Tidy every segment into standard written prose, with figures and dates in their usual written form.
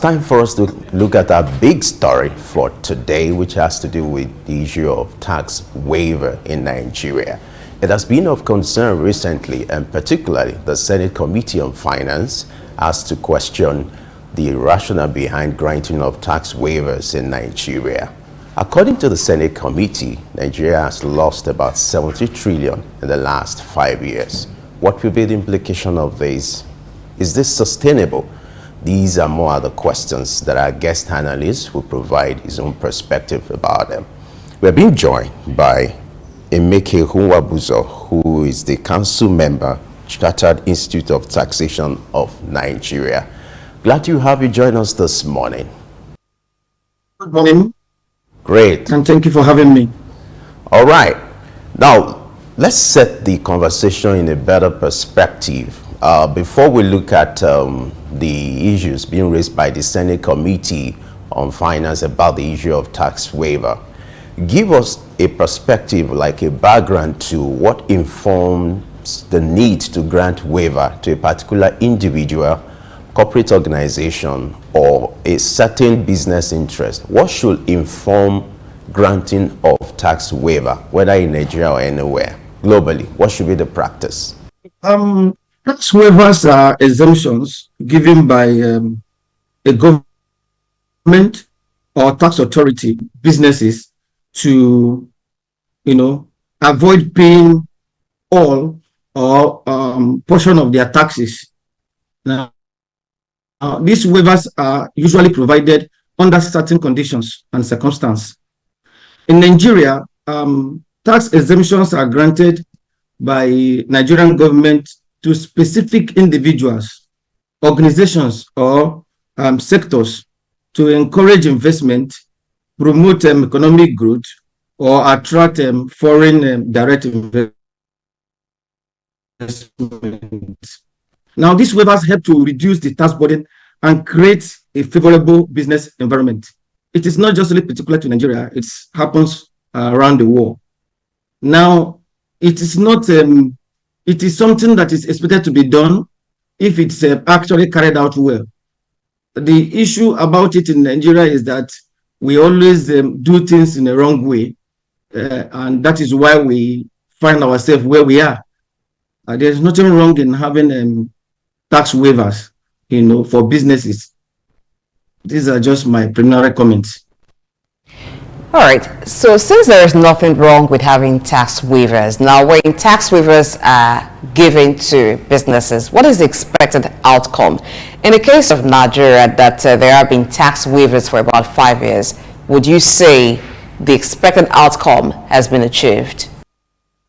time for us to look at our big story for today, which has to do with the issue of tax waiver in Nigeria. It has been of concern recently, and particularly the Senate Committee on Finance has to question the rationale behind granting of tax waivers in Nigeria. According to the Senate Committee, Nigeria has lost about 70 trillion in the last 5 years. What will be the implication of this? Is this sustainable? These are more of the questions that our guest analyst will provide his own perspective about them. We're being joined by Emeke Nwabuzor, who is the council member, Chartered Institute of Taxation of Nigeria. Glad to have you join us this morning. Good morning. Great. And thank you for having me. All right. Now, let's set the conversation in a better perspective. Before we look at the issues being raised by the Senate Committee on Finance about the issue of tax waiver, give us a perspective, like a background to what informs the need to grant waiver to a particular individual, corporate organization, or a certain business interest. What should inform granting of tax waiver, whether in Nigeria or anywhere globally? What should be the practice? Tax waivers are exemptions given by a government or tax authority, businesses, to, avoid paying all or portion of their taxes. Now, these waivers are usually provided under certain conditions and circumstances. In Nigeria, tax exemptions are granted by Nigerian government to specific individuals, organizations, or sectors to encourage investment, promote economic growth, or attract foreign direct investment. Now, these waivers help to reduce the tax burden and create a favorable business environment. It is not just really particular to Nigeria, it happens around the world. Now, it is not, it is something that is expected to be done if it's actually carried out well. The issue about it in Nigeria is that we always do things in the wrong way, and that is why we find ourselves where we are. There's nothing wrong in having tax waivers, for businesses. These are just my preliminary comments. All right, so since there is nothing wrong with having tax waivers, now when tax waivers are given to businesses, what is the expected outcome? In the case of Nigeria, that there have been tax waivers for about 5 years, would you say the expected outcome has been achieved?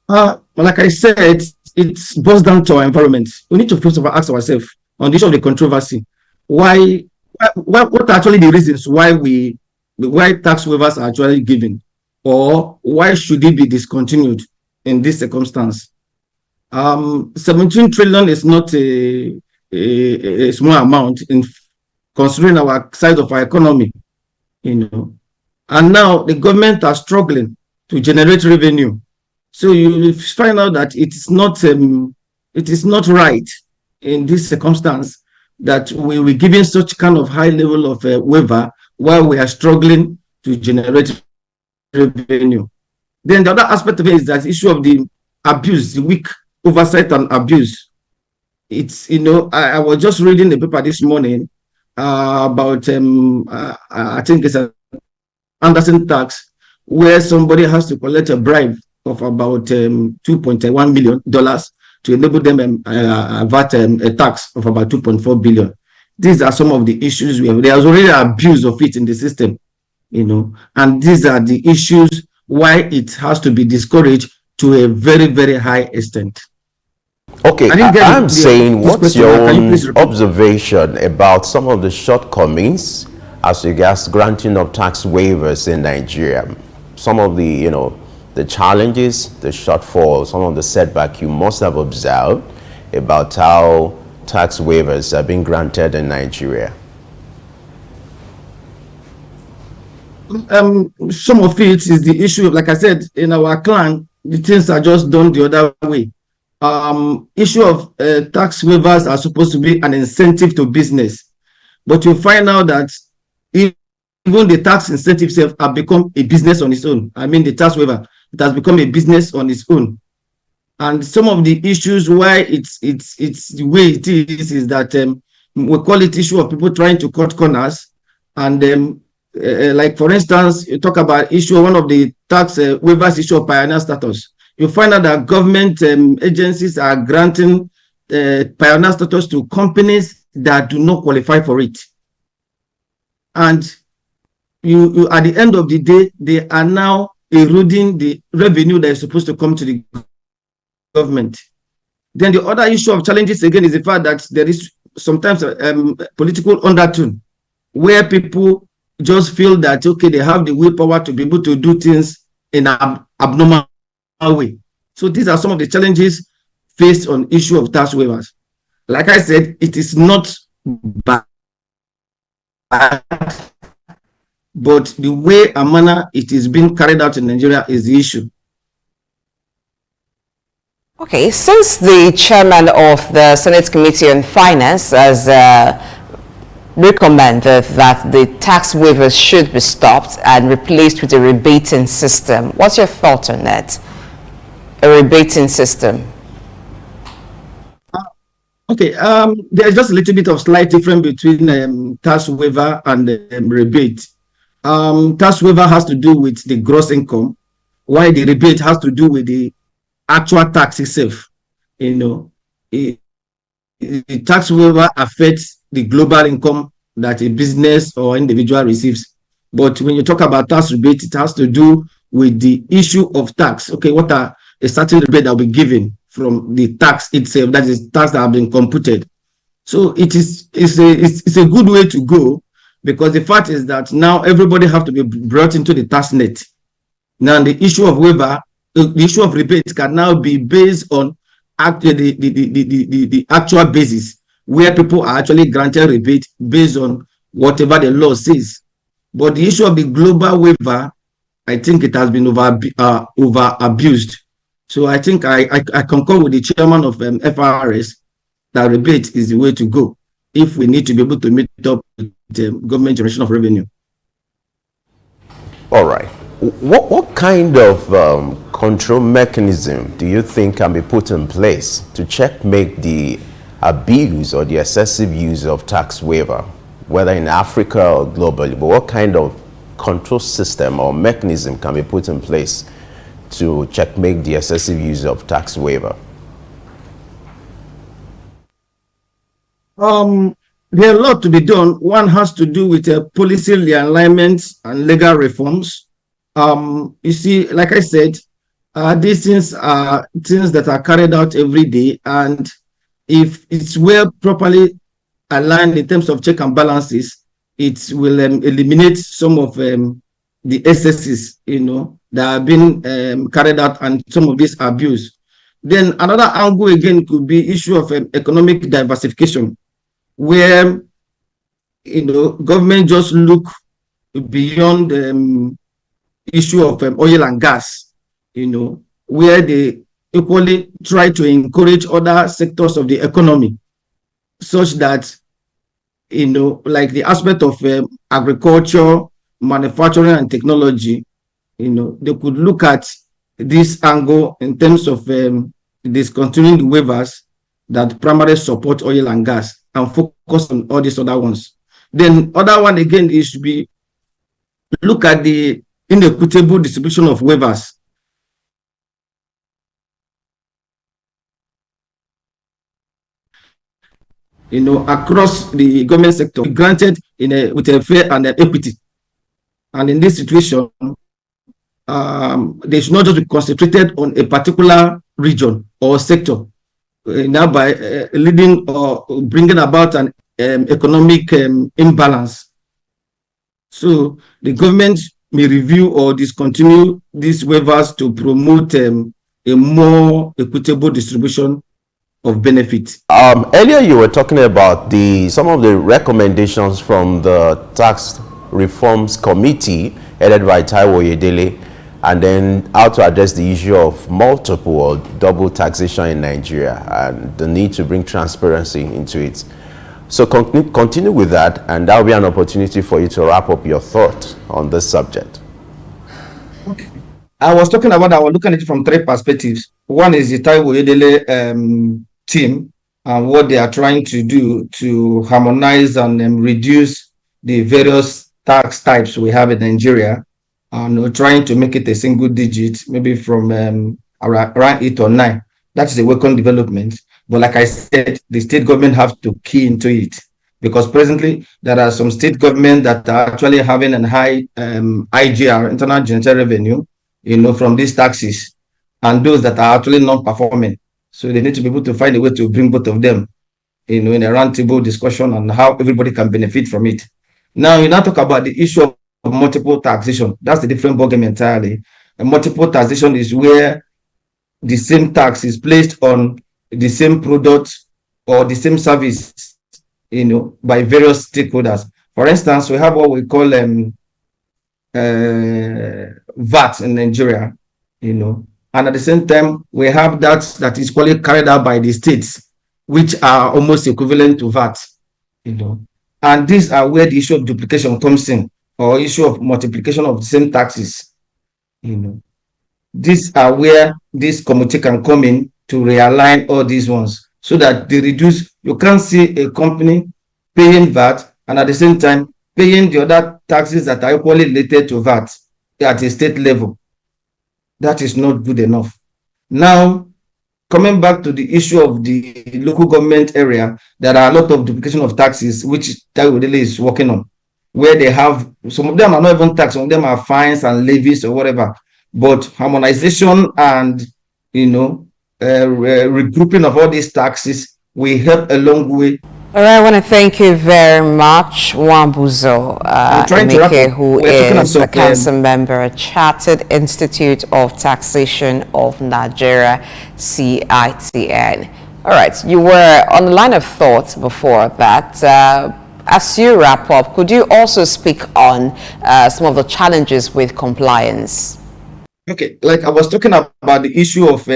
Like I said, it boils down to our environment. We need to first of all ask ourselves on the issue of the controversy. What are actually the reasons why tax waivers are actually given, or why should it be discontinued in this circumstance? 17 trillion is not a small amount in considering our size of our economy, and now the government are struggling to generate revenue. So you find out that it is not right in this circumstance that we were giving such kind of high level of waiver while we are struggling to generate revenue. Then the other aspect of it is that the issue of the abuse, the weak oversight and abuse. It's, I was just reading the paper this morning about, I think it's an Anderson tax, where somebody has to collect a bribe of about $2.1 million to enable them avert a tax of about 2.4 billion. These are some of the issues we have. There's already abuse of it in the system, and these are the issues why it has to be discouraged to a very, very high extent. Okay, I'm saying, what's your own observation about some of the shortcomings as regards granting of tax waivers in Nigeria? Some of the, the challenges, the shortfalls, some of the setback you must have observed about how tax waivers are being granted in Nigeria. Some of it is the issue, like I said, in our clan, the things are just done the other way. Issue of tax waivers are supposed to be an incentive to business. But you find out that even the tax incentive itself have become a business on its own. I mean, the tax waiver, it has become a business on its own. And some of the issues why it's the way it is that we call it issue of people trying to cut corners. And like, for instance, you talk about issue, one of the tax waivers issue of pioneer status. You find out that government agencies are granting pioneer status to companies that do not qualify for it. And you at the end of the day, they are now eroding the revenue that is supposed to come to the government. Then the other issue of challenges again is the fact that there is sometimes political undertone where people just feel that, okay, they have the willpower to be able to do things in an abnormal way. So these are some of the challenges faced on issue of tax waivers. Like I said, it is not bad, but the way and manner it is being carried out in Nigeria is the issue. Okay, since the chairman of the Senate Committee on Finance has recommended that the tax waivers should be stopped and replaced with a rebating system, what's your thought on that? A rebating system? Okay, there's just a little bit of slight difference between tax waiver and rebate. Tax waiver has to do with the gross income, while the rebate has to do with the actual tax itself. You know, the tax waiver affects the global income that a business or individual receives. But when you talk about tax rebate, it has to do with the issue of tax. Okay, what are a certain rebate that will be given from the tax itself, that is tax that have been computed. So it's a good way to go, because the fact is that now everybody have to be brought into the tax net. Now the issue of waiver, the issue of rebate can now be based on the actual basis, where people are actually granted rebate based on whatever the law says. But the issue of the global waiver, I think it has been over abused. So I think I concur with the chairman of FIRS that rebate is the way to go if we need to be able to meet up with the government generation of revenue. All right. What kind of control mechanism do you think can be put in place to checkmate the abuse or the excessive use of tax waiver, whether in Africa or globally? But what kind of control system or mechanism can be put in place to checkmate the excessive use of tax waiver? There are a lot to be done. One has to do with policy realignment and legal reforms. You see, like I said, these things are things that are carried out every day, and if it's well properly aligned in terms of check and balances, it will eliminate some of the excesses, you know, that have been carried out, and some of this abuse. Then another angle again could be issue of economic diversification, where, you know, government just look beyond issue of oil and gas, you know, where they equally try to encourage other sectors of the economy, such that, you know, like the aspect of agriculture, manufacturing and technology, you know, they could look at this angle in terms of discontinuing the waivers that primarily support oil and gas and focus on all these other ones. Then other one again is to be look at the inequitable distribution of waivers. You know, across the government sector, granted with a fair and equity. And in this situation, they should not just be concentrated on a particular region or sector, now by leading or bringing about an economic imbalance. So the government may review or discontinue these waivers to promote a more equitable distribution of benefits. Earlier you were talking about some of the recommendations from the Tax Reforms Committee headed by Taiwo Oyedele, and then how to address the issue of multiple or double taxation in Nigeria and the need to bring transparency into it. So continue with that, and that will be an opportunity for you to wrap up your thoughts on this subject. Okay. I was looking at it from three perspectives. One is the Taiwo Edele team and what they are trying to do to harmonize and reduce the various tax types we have in Nigeria, and trying to make it a single digit, maybe from around 8 or 9. That is a welcome development. But like I said, the state government have to key into it, because presently there are some state government that are actually having a high IGR, internal general revenue, from these taxes, and those that are actually non-performing. So they need to be able to find a way to bring both of them, in a roundtable discussion on how everybody can benefit from it. Now, you now talk about the issue of multiple taxation. That's a different ballgame entirely. And multiple taxation is where the same tax is placed on the same product or the same service, by various stakeholders. For instance, we have what we call VAT in Nigeria, and at the same time, we have that is quite carried out by the states, which are almost equivalent to VAT, and these are where the issue of duplication comes in, or issue of multiplication of the same taxes. These are where this committee can come in to realign all these ones, so that they reduce. You can't see a company paying VAT and at the same time paying the other taxes that are equally related to VAT at a state level. That is not good enough. Now, coming back to the issue of the local government area, there are a lot of duplication of taxes, which Taiwo is working on, where they have, some of them are not even tax, some of them are fines and levies or whatever. But harmonization and regrouping of all these taxes will help a long way. All right, I want to thank you very much, Nwabuzor Emeke, who is a council member at Chartered Institute of Taxation of Nigeria, CITN. All right, you were on the line of thought before that. As you wrap up, could you also speak on some of the challenges with compliance? Okay, like I was talking about the issue of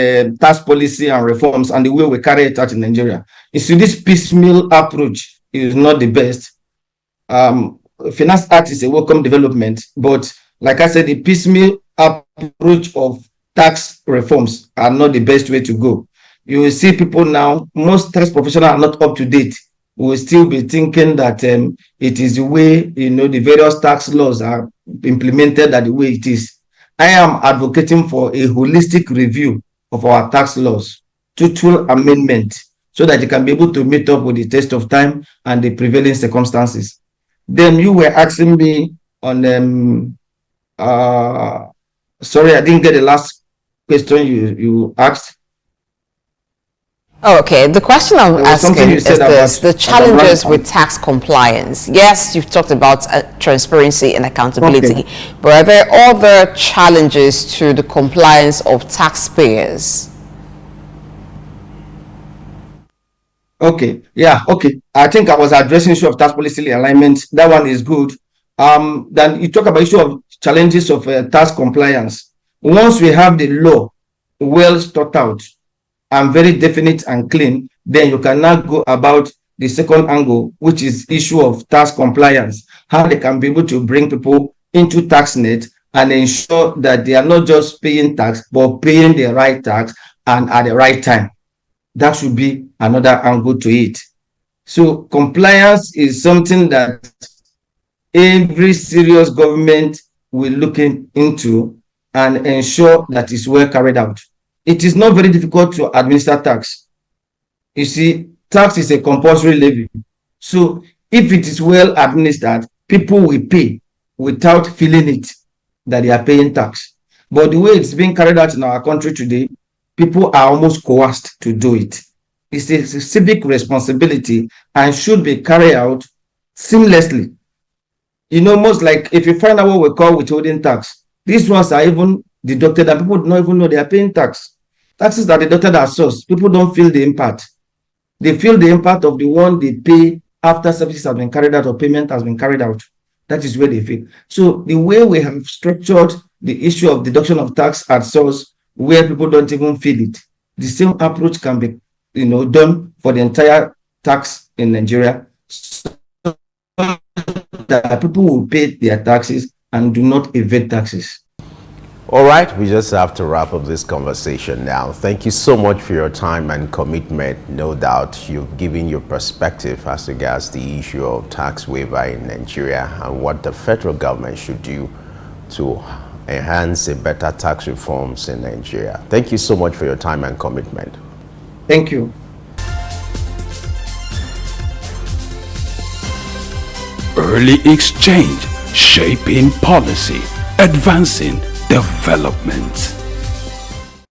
tax policy and reforms and the way we carry it out in Nigeria. You see, this piecemeal approach is not the best. Finance Act is a welcome development, but like I said, the piecemeal approach of tax reforms are not the best way to go. You will see people now, most tax professionals are not up to date. We will still be thinking that it is the way, the various tax laws are implemented that the way it is. I am advocating for a holistic review of our tax laws, total amendment, so that you can be able to meet up with the test of time and the prevailing circumstances. Then you were asking me on, sorry, I didn't get the last question you asked. Oh, okay, the question I'm asking is this: the challenges with tax compliance. Yes, you've talked about transparency and accountability, but are there other challenges to the compliance of taxpayers? Okay, yeah, okay. I think I was addressing issue of tax policy alignment. That one is good. Then you talk about issue of challenges of tax compliance. Once we have the law well thought out and very definite and clean, then you can now go about the second angle, which is issue of tax compliance, how they can be able to bring people into TaxNet and ensure that they are not just paying tax, but paying the right tax and at the right time. That should be another angle to it. So compliance is something that every serious government will look into and ensure that it's well carried out. It is not very difficult to administer tax. You see, tax is a compulsory levy. So if it is well administered, people will pay without feeling it that they are paying tax. But the way it's being carried out in our country today, people are almost coerced to do it. It's a civic responsibility and should be carried out seamlessly. Most like if you find out what we call withholding tax, these ones are even deducted and people do not even know they are paying tax. Taxes that are deducted at source, people don't feel the impact. They feel the impact of the one they pay after services have been carried out or payment has been carried out. That is where they feel. So the way we have structured the issue of deduction of tax at source, where people don't even feel it, the same approach can be done for the entire tax in Nigeria. that people will pay their taxes and do not evade taxes. All right, we just have to wrap up this conversation now. Thank you so much for your time and commitment. No doubt you've given your perspective as regards the issue of tax waiver in Nigeria and what the federal government should do to enhance a better tax reforms in Nigeria. Thank you so much for your time and commitment. Thank you. Early exchange, shaping policy, advancing development.